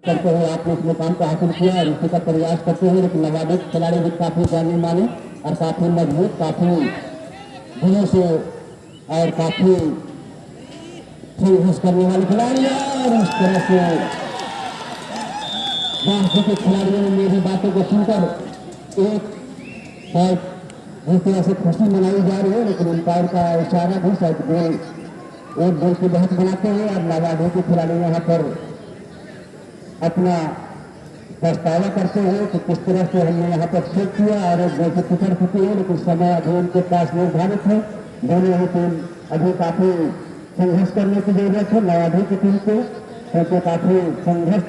करते हुए आपने इस मुकाम को हासिल किया और इसी का प्रयास करते हुए, लेकिन नवाबिक खिलाड़ी भी काफी जाने माने और काफी मजबूत, काफी दिनों से और काफी संघर्ष करने वाले खिलाड़ी और इस तरह से बाकी के खिलाड़ियों ने मेरी बातों को सुनकर एक शायद जिस तरह से खुशी मनाई जा रही है, लेकिन अंपायर का इशारा भी शायद गोल एक गोल की बहस बनाते हुए और नवाबों के खिलाड़ी यहाँ पर अपना पछतावा करते हुए कि किस तरह से हमने यहाँ पर छेद किया और एक गोल से पिछड़ चुकी है, लेकिन समय अभी उनके पास निर्धारित है। दोनों ही टीम अभी काफी संघर्ष करने की जरूरत है नवाबी की टीम को, क्योंकि काफी संघर्ष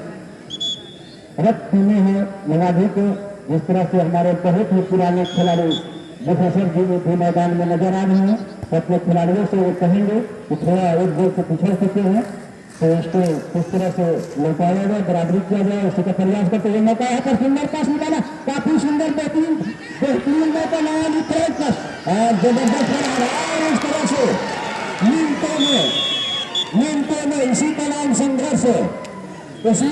टीमें हैं नवाबी को। जिस तरह से हमारे बहुत ही पुराने खिलाड़ी प्रोफेसर जी भी मैदान में नजर आ रहे हैं, अपने खिलाड़ियों से वो कहेंगे कि थोड़ा एक गोल से पिछड़ चुके हैं, तो उसको किस तरह से लौटाया जाए, बराबरी किया जाए, उसी का प्रयास करते हुए मौका है पर सुंदर पास निकाला, काफी सुंदर बेहतरीन मौका नया और जबरदस्त इस तरह से मिनटों में इसी का नाम संघर्ष है। उसी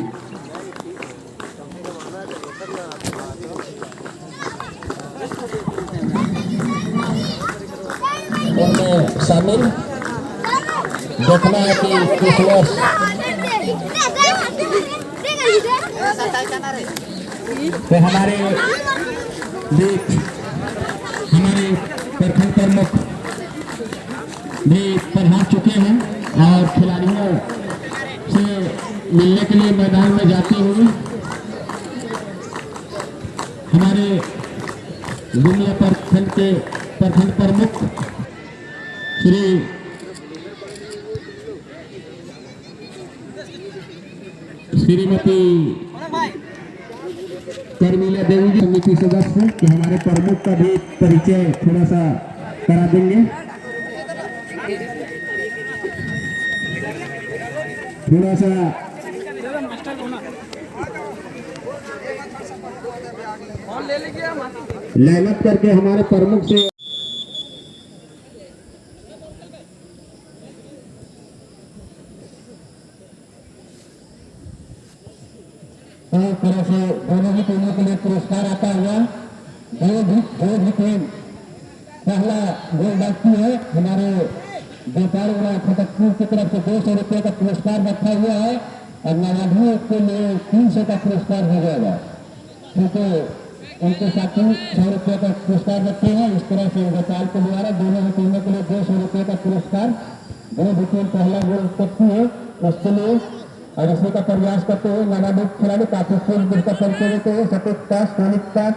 उनमें शामिल देखना है कि किस वर्ष तो हमारे बीच हमारे प्रखंड प्रमुख भी पहुंच चुके हैं और खिलाड़ियों से मिलने के लिए मैदान में जाते हुए हमारे दुनिया प्रखंड के प्रखंड प्रमुख श्रीमती कर्मिला देवी जी समिति सदस्य कि हमारे प्रमुख का भी परिचय थोड़ा सा करा देंगे। थोड़ा सा मेहनत करके हमारे प्रमुख से तरह से दोनों ही टीमों के लिए पुरस्कार आता हुआ दो भी टीम पहला गोल बाकी है। हमारे गोपालगुड़ा खटकपुर की तरफ से 200 रुपये का पुरस्कार रखा हुआ है और नवाबियों के लिए 300 का पुरस्कार हो जाएगा, क्योंकि उनके साथ 100 रुपये का पुरस्कार रखे हैं। इस तरह से गोपाल के द्वारा दोनों ही टीमों के लिए 200 रुपये का पुरस्कार दो भी टीम पहला गोल करती है उसके लिए और इसी का प्रयास करते हुए नवाबी खिलाड़ी काफी खेल का परिचय देते हुए सफेद पास सोनिक पास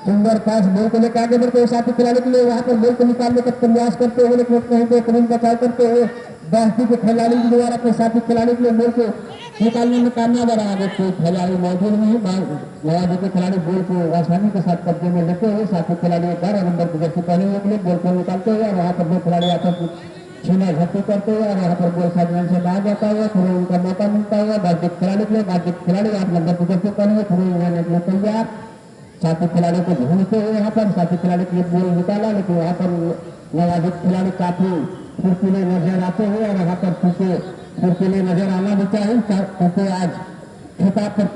सुंदर पास बॉल को लेकर आगे बढ़ते हुए साथी खिलाड़ी के लिए वहां पर बॉल को निकालने का प्रयास करते हुए, लेकिन कहीं पे करीब बचाव करते हुए बाकी के खिलाड़ी के द्वारा अपने साथी खिलाड़ी के लिए बॉल को निकालने में कामयाब रहा। आगे कोई खिलाड़ी मौजूद नहीं है, नवाबी के खिलाड़ी बॉल को आसानी के साथ कब्जे में लेते हुए साथी खिलाड़ी 12 नंबर की जर्सी पहने हुए के लिए बॉल को निकालते हुए और वहां पर दो खिलाड़ी आपस छीना झपटी करते हुए और यहाँ पर गोल साधन से बाहर जाता हुआ थोड़ा उनका मौका मिलता हुआ बातचीत खिलाड़ी के लिए बातचीत खिलाड़ी 8 नंबर की जर्सी पहने हुए थोड़ी उन्होंने के लिए तैयार साथी खिलाड़ी को ढूंढते हुए यहाँ पर साथी खिलाड़ी के लिए बॉल निकाला, लेकिन वहाँ पर नवाबी खिलाड़ी काफी फुर्तीले नजर आते हुए और यहाँ पर फुर्तीले नजर आना भी चाहिए, क्योंकि आज खिताब पर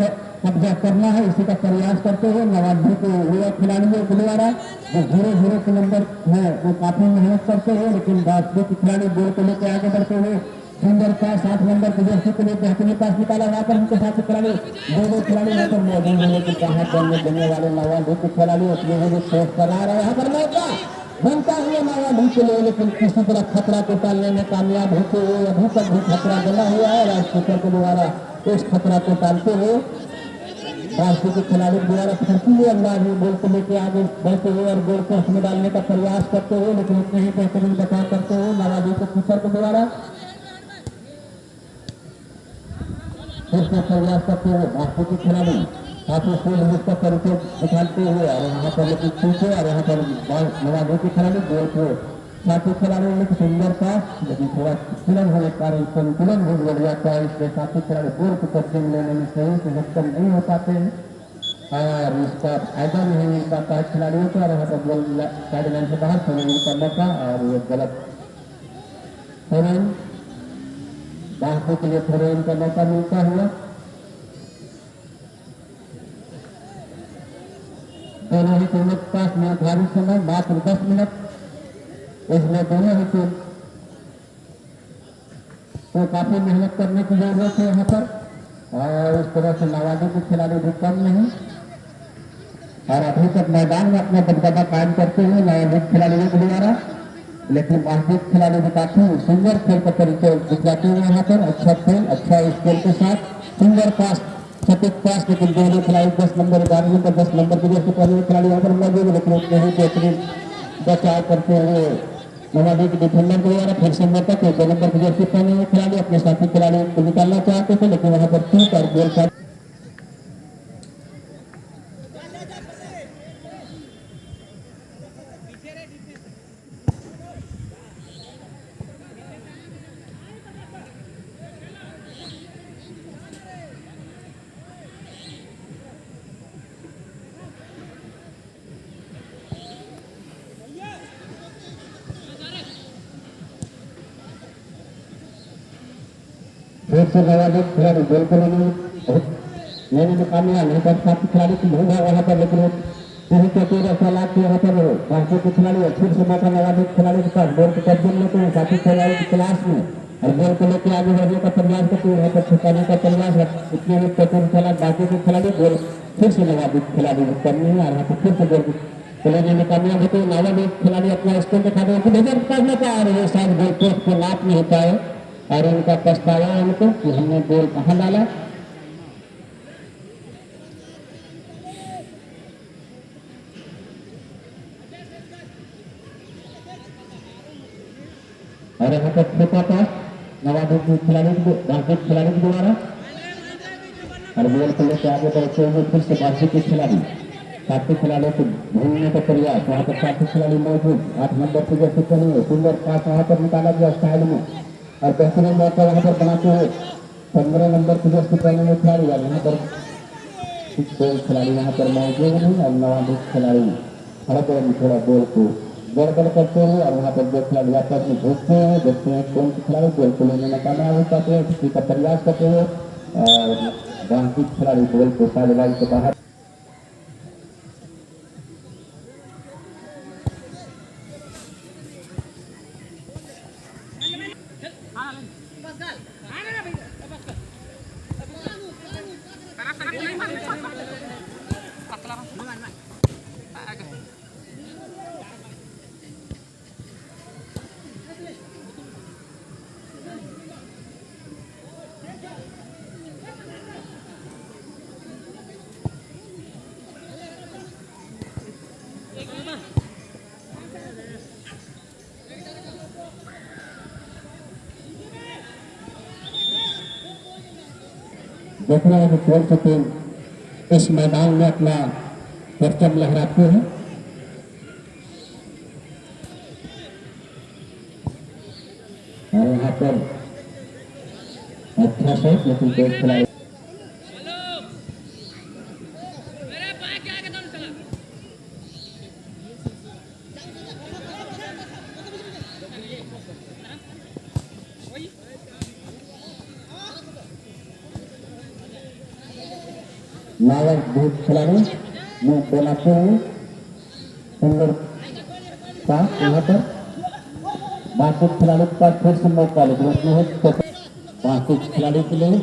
कब्जा करना है। इसी का प्रयास करते हुए नवाबी के युवा खिलाड़ियों के द्वारा जो 0-0 के नंबर है वो काफी मेहनत करते हुए, लेकिन बाकी के खिलाड़ी बॉल को लेकर आगे बढ़ते हुए सुंदर पास 8 नंबर की जर्सी के लिए बेहतरीन पास निकाला। वहाँ पर उनके साथ खिलाड़ी दो खिलाड़ी यहाँ पर मौजूद है, लेकिन कहाँ करने देने वाले नवाबी के खिलाड़ी अपने सोच कर आ रहे हैं। यहाँ पर मौका बनता हुआ नवाबी के लिए, लेकिन किसी तरह खतरा को टालने में कामयाब होते हुए अभी तक भी खतरा बना हुआ है। राजपूतर के द्वारा इस खतरा को टालते हुए राष्ट्रीय के खिलाड़ी द्वारा फर्तीले अंदाज में गोल को लेकर आगे बढ़ते हुए और गोल को उसमें डालने का प्रयास करते हुए, लेकिन उतने ही बेहतरीन बचाव करते हुए नवाबी के टीचर के द्वारा उसका प्रयास करते हुए राष्ट्रीय के खिलाड़ी काफी फूल का परिचय दिखाते हुए और यहाँ पर लेकिन पीछे और यहाँ पर नवाबी के खिलाड़ी गोल को साथी खिलाड़ियों ने सुंदर पास, लेकिन थोड़ा संतुलन होने के कारण संतुलन भी बढ़ जाता है। इसलिए साथी खिलाड़ी गोल को कब्जे में लेने में सही से सक्षम नहीं हो पाते हैं और इसका फायदा नहीं मिल पाता है खिलाड़ियों को। और यहाँ पर गोल साइड लाइन से बाहर थोड़ी का मौका और ये गलत थोड़ा बाकी के लिए थोड़े उनका मौका मिलता हुआ दोनों ही टीमों के पास निर्धारित समय मात्र 10 मिनट, इसमें दोनों ही टीम को काफी मेहनत करने की जरूरत है यहाँ पर। और इस तरह से नवादी के खिलाड़ी भी कम नहीं, और अभी तक मैदान में अपना दबदबा कायम करते हुए नवादी खिलाड़ियों के द्वारा, लेकिन वास्तविक खिलाड़ी भी काफी सुंदर खेल का परिचय दिखाते हुए यहाँ पर। अच्छा खेल, अच्छा स्कोर के साथ सुंदर पास, सटीक पास, लेकिन दोनों खिलाड़ी 10 नंबर 11 नंबर 10 नंबर की जैसे पहले खिलाड़ी यहाँ पर मौजूद है, लेकिन उतने ही बेहतरीन बचाव करते हुए नवादी के डिफेंडर के द्वारा फिर से मौका के 2 नंबर की जैसे पहले हुए खिलाड़ी अपने साथी खिलाड़ी को निकालना चाहते थे, लेकिन वहां पर टूट और गोल का फिर से नवादी खिलाड़ी गोल को लेने में कामयाब नहीं कर साथी खिलाड़ी की भूल है वहां पर, लेकिन यही कहते हैं लाख के यहाँ पर बाकी के खिलाड़ी फिर से मौका नवादी खिलाड़ी के पास गोल को कब्जे लेते हैं साथी खिलाड़ी की क्लास में, और गोल को लेकर आगे बढ़ने का प्रयास करते हैं, वहां पर छुपाने का प्रयास है। इतने ही चतुर खिलाड़ी बाकी के खिलाड़ी गोल फिर से नवादी खिलाड़ी करनी है, और वहां पर फिर से गोल को लेने में कामयाब होते हैं। नवादी खिलाड़ी अपना स्कोर दिखाते हैं, नजर करना चाह रहे हैं, शायद गोल पोस्ट को नाप नहीं पाए और उनका पछतावा है उनको कि हमने गोल कहाँ डाला। और यहाँ पर छोटा पास नवादी के खिलाड़ी के द्वारा, और गोल को लेकर आगे बढ़ते हुए फिर से बाकी के खिलाड़ी साथी खिलाड़ियों को ढूंढने का प्रयास, वहाँ पर साथी खिलाड़ी मौजूद 8 नंबर की जैसे पहले सुंदर पास वहाँ पर निकाला गया साइड में, और बेहतरीन मौका वहां पर बनाते हुए 15 नंबर की जैसे पहले में खिलाड़ी, और यहाँ पर कोई खिलाड़ी यहाँ पर मौजूद नहीं, और नवादी खिलाड़ी थोड़ा गोल को गड़बड़ करते हैं, और वहाँ पर जो खिलाड़ी आपस में झूठते हैं, देखते हैं कौन से खिलाड़ी गोल को लेने में कामयाब हो पाते हैं, किसी का प्रयास करते हुए, और बाकी खिलाड़ी गोल को साइड लाइन से बाहर। देख रहे हैं कि कौन सी टीम इस मैदान में अपना परचम लहराती है। और यहाँ पर अच्छा से लेकिन दो खिलाड़ी नावक बहुत खिलाड़ी मुंह बनाते हुए सुंदर पास, यहाँ पर बाकी खिलाड़ी के पास फिर से मौका, लेकिन उसमें बाकी खिलाड़ी के लिए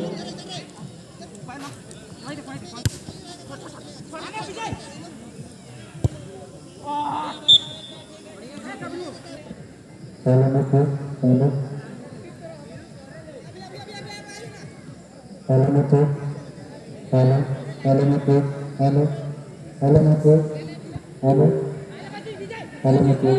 पहले में थे पहले में थे पहले में थे पहले में थे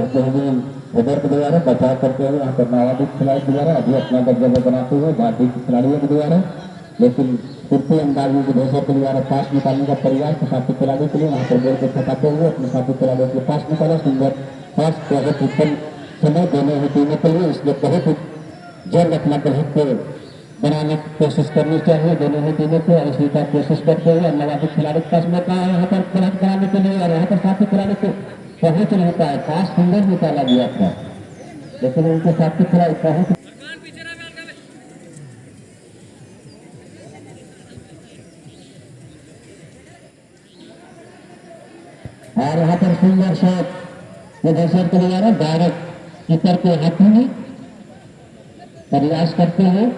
बेहतरीन हेडर के द्वारा बचाव करते हुए यहाँ पर नवाबी खिलाड़ी द्वारा अभी अपना दबदबा बनाते हुए भारतीय खिलाड़ियों के द्वारा, लेकिन कुर्ते अंदाज में विदेशों के द्वारा पास निकालने का प्रयास साथी खिलाड़ी के लिए वहाँ पर बॉल को फटाते हुए अपने साथी खिलाड़ियों के पास निकाला। सुंदर पास बहुत उत्तम समय दोनों ही टीमों के लिए, इसलिए बहुत जल्द अपना ग्रहित को बनाने की कोशिश करनी चाहिए दोनों ही टीमों को। इसी का कोशिश करते हुए नवाबी खिलाड़ी के पास मौका है यहाँ पर खिलाड़ी कराने के लिए, और यहाँ पर साथी खिलाड़ी को पहुंच नहीं पाए। पास सुंदर निकाला गया था, लेकिन उनके साथी खिलाड़ी पहुंच और यहाँ पर सुंदर शॉट मुदस्सिर के द्वारा डायरेक्ट कीपर के हाथों में प्रयास करते हैं।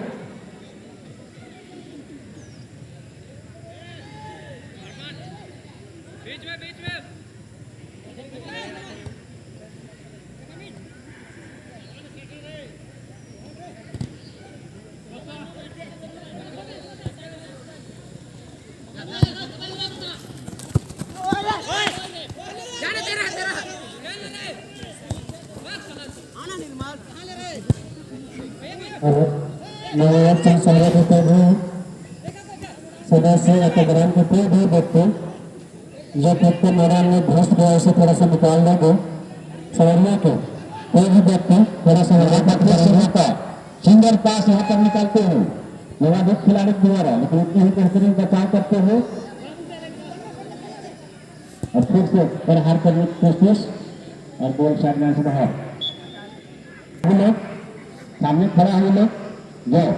नवोत्तम स्वागत होते हुए सदस्य अतिग्रहण के कोई भी व्यक्ति जो क्रिकेट मैदान में ध्वस्त गया उसे थोड़ा सा निकाल देंगे। सवरिया के कोई भी व्यक्ति थोड़ा सा सुंदर पास यहाँ पर निकालते हैं नवाबी खिलाड़ी द्वारा, लेकिन उतनी ही बेहतरीन बचाव करते हुए और फिर से प्रहार करने की कोशिश और बॉल साइड से बाहर। सामने खड़ा है लोग जाओ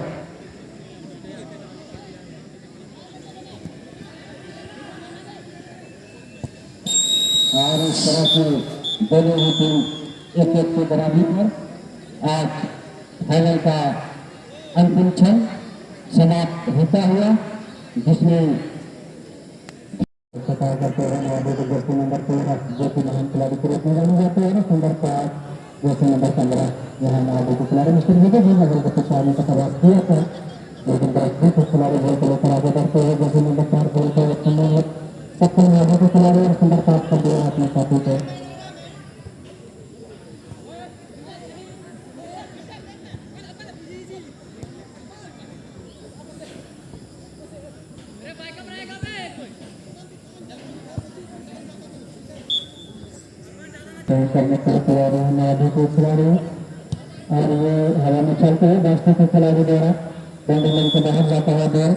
और इस तरह से दोनों ही टीम एक एक के बराबरी पर आज फाइनल का अंतिम क्षण समाप्त होता हुआ, जिसमें करते हैं नंबर 13 जो कि महान खिलाड़ी के रूप में जाने जाते हैं। सुंदर पास जैसे नंबर 15 यहाँ नवाबी के खिलाड़ी मिस्टर विजय जी नगर को पिछाड़ने का प्रयास किया था, लेकिन बरसबी खिलाड़ी बॉल को लेकर आगे बढ़ते हुए जैसे नंबर 4 बॉल को सबको नवाबी के खिलाड़ी और सुंदर पास कर दिया अपने साथी को। करने के लिए तैयार है नवाबी के खिलाड़ी, और ये हवा में चलते हैं दोस्तों के खिलाड़ी द्वारा बाउंड्री लाइन के बाहर जाता हुआ दौड़।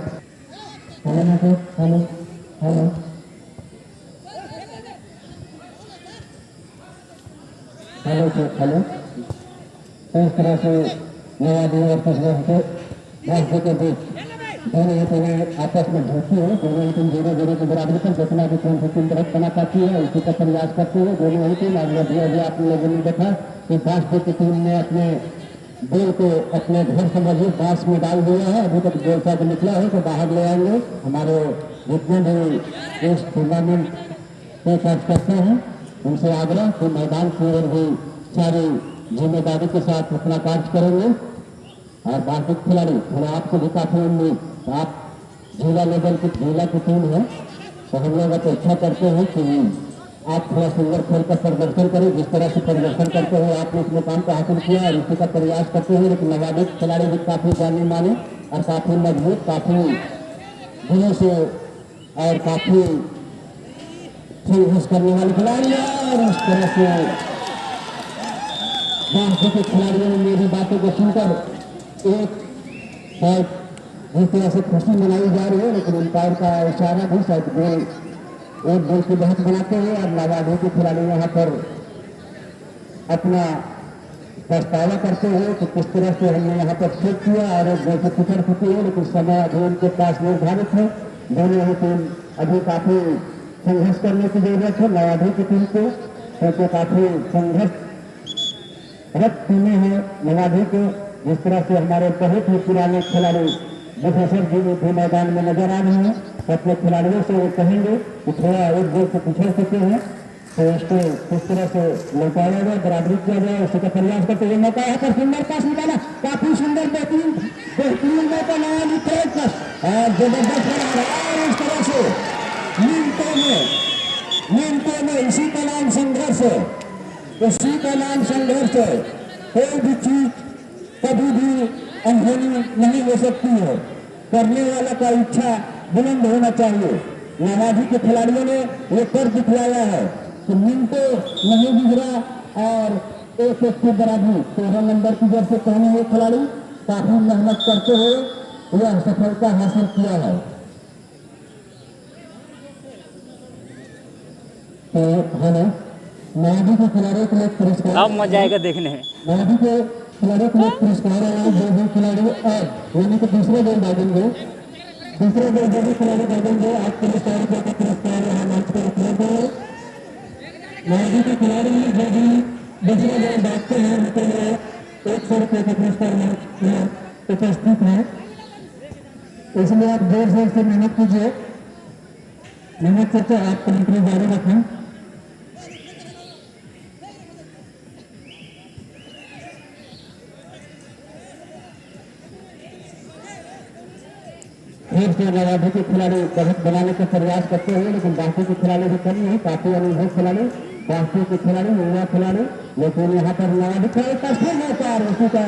Hello hello hello hello hello hello इस तरह से नवाबी और तस्वीर के दोस्तों के बीच दोनों ही टीमें आपस में ढूंढती है। दोनों ही टीम 0-0 के बराबरी पर जितना भी कौन सी टीम तरफ बना पाती है उसी का प्रयास करते हुए दोनों ही टीम। अभी आप लोगों ने देखा कि फास्ट की टीम ने अपने बॉल को अपने घर समझिए बांस में डाल दिया है। अभी तक गोल साइड निकला है तो बाहर ले आएंगे। हमारे जितने भी इस टूर्नामेंट पे खर्च करते हैं उनसे आग्रह कि मैदान की ओर भी सारी जिम्मेदारी के साथ अपना कार्य करेंगे। और बाकी खिलाड़ी थोड़ा आपको भी काफी उम्मीद, आप जिला लेवल की जिला की टीम है तो हम लोग अपेक्षा करते हैं कि आप थोड़ा सुंदर खेल का प्रदर्शन करें। जिस तरह से प्रदर्शन करते हुए आपने इस मुकाम को हासिल किया और इसी का प्रयास करते हुए, लेकिन नवाबी खिलाड़ी भी काफी जाने माने और काफी मजबूत, काफी दिनों से और काफी करने वाले खिलाड़ी और इस तरह से बाकी के खिलाड़ियों ने मेरी बातों को सुनकर एक शायद जिस तरह से खुशी मनाई जा रही है, लेकिन अंपायर का इशारा भी शायद गोल एक गोल की बहस बनाते हुए और नवाबी के खिलाड़ी यहाँ पर अपना पछतावा करते हुए कि किस तरह से हमने यहाँ पर शूट किया और एक गोल से पिछड़ चुकी है, लेकिन समय अभी उनके पास निर्धारित है। दोनों ही टीम अभी काफी संघर्ष करने की जरूरत है नवाबी की टीम को, क्योंकि काफी संघर्ष टीमें हैं नवाबी के। जिस तरह से हमारे बहुत ही पुराने खिलाड़ी प्रोफेसर जी भी मैदान में नजर आ रहे हैं, तो अपने खिलाड़ियों से वो कहेंगे कि थोड़ा एक गोल से पिछड़ चुके हैं तो इसको किस तरह से लौटाया जाए, बराबरी किया जाए, उसी का प्रयास करते हुए मौका यहाँ पर सुंदर पास निकाला, काफी सुंदर बेहतरीन मौका नया और जबरदस्त इस तरह से मिनटों में इसी का नाम संघर्ष है। उसी का नाम संघर्ष है। कोई भी चीज कभी भी अनहोनी नहीं हो सकती है। करने वाला का इच्छा बुलंद होना चाहिए। नवाजी के खिलाड़ियों ने ये कर दिखलाया है कि मिनटों नहीं गुजरा और एक की बराबरी 13 नंबर की जर्सी पहने हुए खिलाड़ी काफी मेहनत करते हुए यह सफलता हासिल किया है। तो हेलो, नवाजी के खिलाड़ियों के लिए पुरस्कार, अब मजा आएगा देखने में। नवाजी के खिलाड़ियों के लिए पुरस्कार है। जो खिलाड़ी अब यानी कि दूसरे गोल डालेंगे, दूसरे गोल जो भी खिलाड़ी डालेंगे आपके लिए 100 रुपये का पुरस्कार यहाँ मंच पर उपलब्ध है। नवाजी के खिलाड़ी जो भी दूसरे गोल डालते हैं उनके लिए 100 रुपये का पुरस्कार मंच उपस्थित है। इसलिए आप जोर जोर से मेहनत कीजिए, मेहनत करके आप कमेंट्री जारी रखें। फिर से नवाजी के खिलाड़ी बढ़त बनाने का प्रयास करते हुए, लेकिन बाकी के खिलाड़ी भी कम नहीं, काफी अनुभव खिलाड़ी, बाकी के खिलाड़ी युवा खिलाड़ी, लेकिन यहाँ पर नवाजी खिलाड़ी का फिर व्यापार उसी का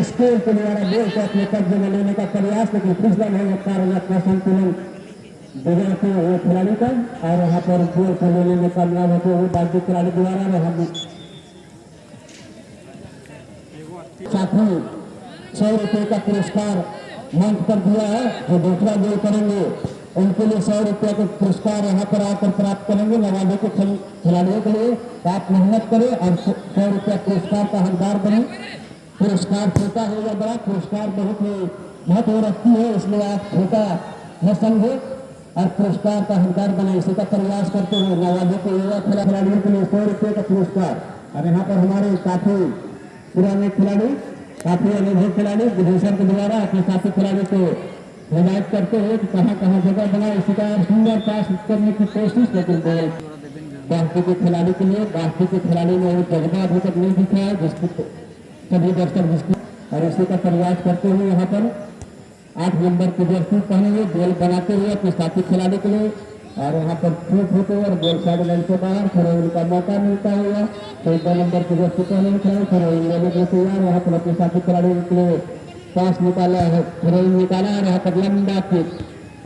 स्केल के द्वारा गोल को अपने कब्जे में लेने का प्रयास, लेकिन फिसलन है कारण अपना संतुलन बिगड़ते हुए खिलाड़ी का और यहाँ पर गोल को लेने में कामयाब होते हुए बाकी खिलाड़ी द्वारा साथ ही 100 रुपये का पुरस्कार मंच पर दिया है। जो दूसरा गोल करेंगे उनके लिए 100 रुपये का पुरस्कार यहाँ पर आकर प्राप्त करेंगे। नवाजी के खिलाड़ियों के लिए आप मेहनत करें और 100 रुपया पुरस्कार का हकदार बने। पुरस्कार छोटा हो या बड़ा, पुरस्कार बहुत ही महत्व रखती है, इसलिए आप छोटा न समझे और पुरस्कार का हकदार बने। इसी का प्रयास करते हुए नवाजी के युवा खिलाड़ियों के लिए 100 रुपये का पुरस्कार। और यहाँ पर हमारे काफी पुराने खिलाड़ी, काफी अनुभवी खिलाड़ी विभूषण के द्वारा अपने साथी खिलाड़ी को हिदायत करते हुए कि कहाँ कहाँ जगह बनाए, इसी का सुंदर पास करने की कोशिश, लेकिन बाकी के खिलाड़ी के लिए बाकी के खिलाड़ी ने वो जगह अभी तक नहीं दिखा है जिसकी सभी दर्शक जिसकी, और इसी का प्रयास करते हुए यहाँ पर 8 नंबर की जर्सी पहने हुए गोल बनाते हुए अपने साथी खिलाड़ी के लिए, और यहाँ पर छूट होते हुए गोल साइड लाइन से बाहर फिर उनका मौका मिलता हुआ तो 2 नंबर की जर्सी पहने हुए खिलाड़ी फिर लेने के तैयार, यहाँ पर अपने साथी खिलाड़ी के लिए पास निकाला है, फिर निकाला और यहाँ पर लंबा किक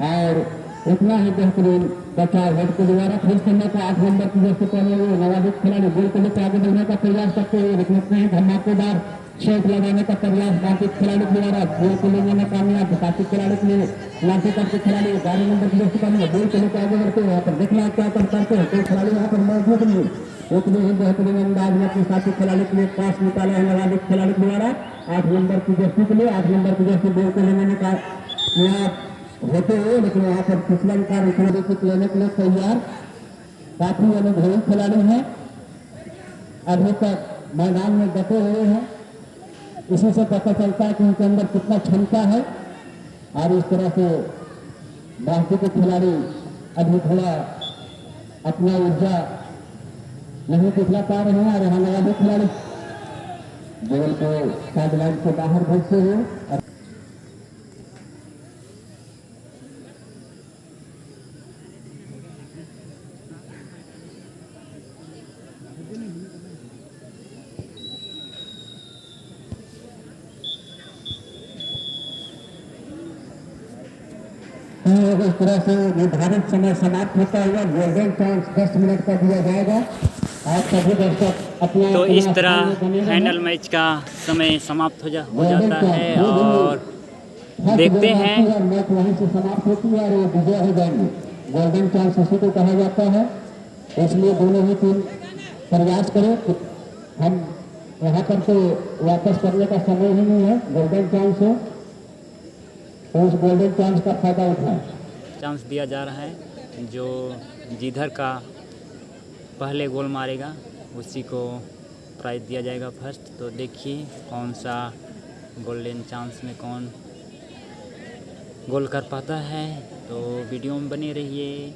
और इतना ही बेहतरीन बचाव हेड के द्वारा फिर से मौका 8 नंबर की जर्सी पहने हुए नवाजी खिलाड़ी गोल को लेकर आगे बढ़ने का प्रयास करते हुए, लेकिन इतने ही धमाकेदार शॉट लगाने का प्रयास बाकी खिलाड़ी द्वारा गोल को लेने में कामयाब। बाकी खिलाड़ी के लिए लाठी करके खिलाड़ी 11 नंबर की जर्सी पहने गोल को लेकर आगे बढ़ते हैं। यहाँ पर देखना क्या करते हैं, कोई खिलाड़ी यहाँ पर मौजूद नहीं, उतने ही बेहतरीन अंदाज में अपने साथी खिलाड़ी के लिए पास निकाला है नवाजी खिलाड़ी द्वारा 8 नंबर की जर्सी के लिए। 8 नंबर की जर्सी गोल को लेने में कामयाब होते हुए, लेकिन यहाँ पर फिसलन का विकेट लेने के लिए तैयार काफी अनुभवी खिलाड़ी हैं, अभी तक मैदान में डटे हुए हैं। इसी से पता चलता है कि उनके अंदर कितना क्षमता है, और इस तरह से बाकी के खिलाड़ी अभी थोड़ा अपना ऊर्जा नहीं दिखला पा रहे हैं, और यहाँ नवाजी खिलाड़ी बॉल को साइडलाइन से बाहर भेजते हुए इस तरह से निर्धारित समय समाप्त होता हुआ गोल्डन चांस 10 मिनट का दिया जाएगा। आप सभी दर्शक अपने तो इस तरह फाइनल मैच का समय समाप्त हो जाता है और देखते हैं मैच वहीं से समाप्त होती है और वो विजय हो जाएंगे। गोल्डन चांस इसी को कहा जाता है, इसलिए दोनों ही टीम प्रयास करें कि हम यहाँ पर तो वापस करने का समय ही नहीं है, गोल्डन चांस है तो उस गोल्डन चांस का फायदा उठाएं। चांस दिया जा रहा है, जो जिधर का पहले गोल मारेगा उसी को प्राइज दिया जाएगा फर्स्ट। तो देखिए कौन सा गोल्डन चांस में कौन गोल कर पाता है, तो वीडियो में बने रहिए।